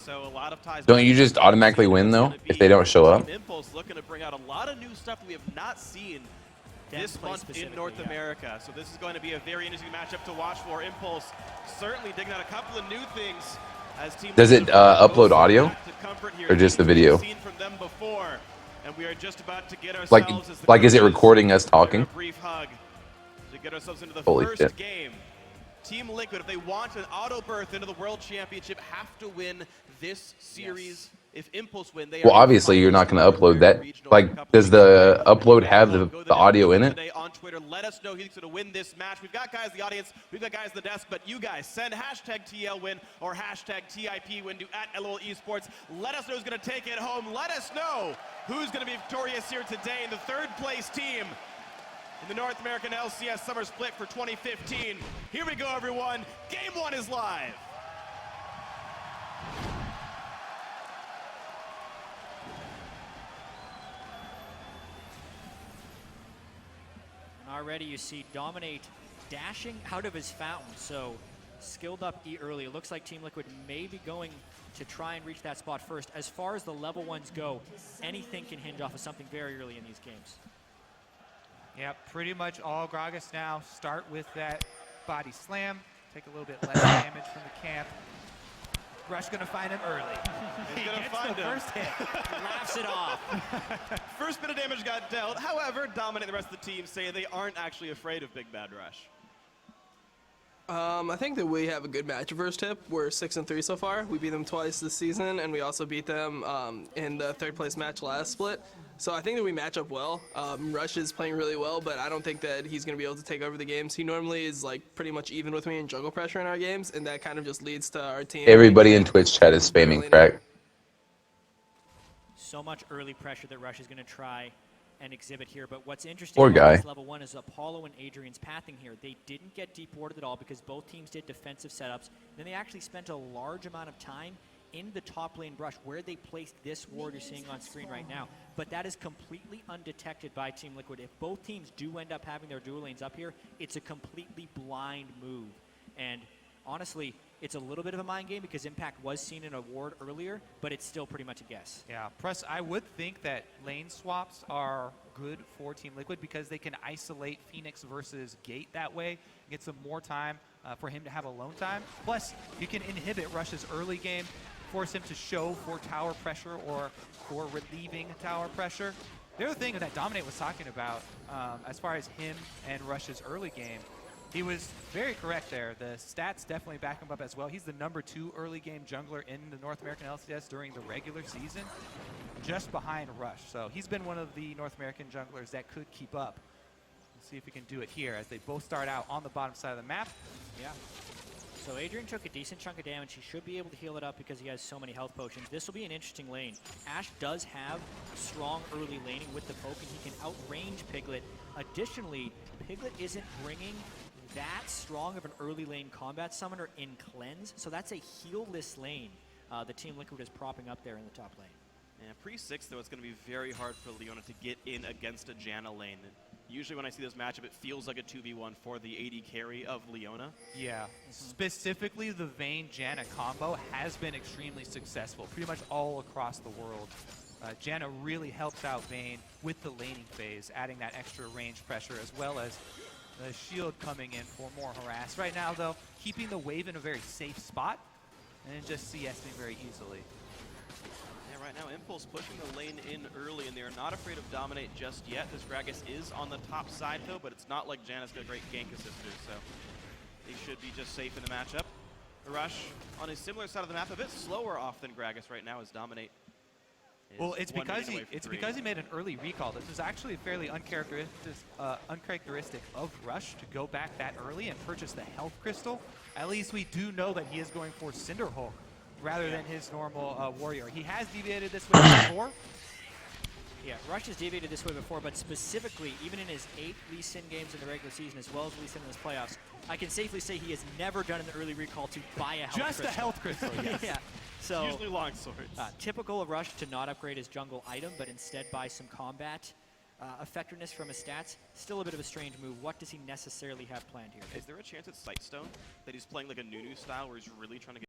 So a lot of ties. Don't you just automatically win though if they don't show up? Impulse looking to bring out a lot of new stuff we have not seen this month in North America. So this is going to be a very interesting matchup to watch for. Impulse certainly digging out a couple of new things. As Team Does it upload audio or just the video? Seen from them before, and we are just about to get Like is it recording us talking? A brief hug to get ourselves into the Holy first shit. game. Team Liquid, if they want an auto berth into the World Championship, have to win this series. Yes. If Impulse win, they well, obviously you're not going to upload that. Like, does the upload have the audio in it? Today on Twitter, let us know who's going to win this match. We've got guys in the audience, we've got guys in the desk, but you guys send hashtag TLWin or hashtag TIPWin to @LOL Esports. Let us know who's going to take it home. Let us know who's going to be victorious here today in the third place team in the North American LCS Summer Split for 2015. Here we go, everyone. Game 1 is live. Already you see Dominate dashing out of his fountain, so skilled up E early. It looks like Team Liquid may be going to try and reach that spot first. As far as the level ones go, anything can hinge off of something very early in these games. Yeah, pretty much all Gragas now start with that body slam, take a little bit less damage from the camp. Rush gonna find him early. He's gonna find him. First hit. Laughs it off. First bit of damage got dealt. However, Dominate the rest of the team say they aren't actually afraid of Big Bad Rush. I think that we have a good match first tip. We're 6-3 so far. We beat them twice this season, and we also beat them in the third place match last split. So I think that we match up well. Rush is playing really well, but I don't think that he's going to be able to take over the games. He normally is like pretty much even with me in jungle pressure in our games, and that kind of just leads to our team. Everybody in Twitch chat is spamming crack. So much early pressure that Rush is going to try and exhibit here, but what's interesting Poor guy. about level 1 is Apollo and Adrian's pathing here. They didn't get deep warded at all because both teams did defensive setups. Then they actually spent a large amount of time in the top lane brush where they placed this ward you're seeing on screen right now. But that is completely undetected by Team Liquid. If both teams do end up having their dual lanes up here, it's a completely blind move. And honestly, it's a little bit of a mind game because Impact was seen in a ward earlier, but it's still pretty much a guess. Yeah, Press, I would think that lane swaps are good for Team Liquid because they can isolate Phoenix versus Gate that way, get some more time for him to have alone time. Plus, you can inhibit Rush's early game, force him to show for tower pressure or for relieving tower pressure. The other thing that Dominate was talking about, as far as him and Rush's early game, he was very correct there. The stats definitely back him up as well. He's the #2 early game jungler in the North American LCS during the regular season, just behind Rush. So he's been one of the North American junglers that could keep up. Let's see if we can do it here as they both start out on the bottom side of the map. Yeah. So Adrian took a decent chunk of damage. He should be able to heal it up because he has so many health potions. This will be an interesting lane. Ashe does have strong early laning with the poke, and he can outrange Piglet. Additionally, Piglet isn't bringing that strong of an early lane combat summoner in Cleanse, so that's a heal-less lane the Team Liquid is propping up there in the top lane. Yeah, pre-6 though, it's going to be very hard for Leona to get in against a Janna lane. Usually when I see this matchup, it feels like a 2v1 for the AD carry of Leona. Yeah, specifically the Vayne Janna combo has been extremely successful, pretty much all across the world. Janna really helps out Vayne with the laning phase, adding that extra range pressure as well as the shield coming in for more harass. Right now, though, keeping the wave in a very safe spot and just CSing very easily. Yeah, right now, Impulse pushing the lane in early, and they're not afraid of Dominate just yet. This Gragas is on the top side, though, but it's not like Janna's got a great gank assister, so they should be just safe in the matchup. Rush on a similar side of the map, a bit slower off than Gragas right now as Dominate. Well, it's because he made an early recall. This is actually fairly uncharacteristic of Rush to go back that early and purchase the health crystal. At least we do know that he is going for Cinderhulk rather than his normal warrior. He has deviated this way before. Yeah, Rush has deviated this way before, but specifically, even in his 8 Lee Sin games in the regular season, as well as Lee Sin in his playoffs, I can safely say he has never done an early recall to buy a health crystal. Just a health crystal, yes. Yeah. So, usually long swords. Typical of Rush to not upgrade his jungle item, but instead buy some combat effectiveness from his stats. Still a bit of a strange move. What does he necessarily have planned here? Is there a chance at Sightstone that he's playing like a Nunu style where he's really trying to get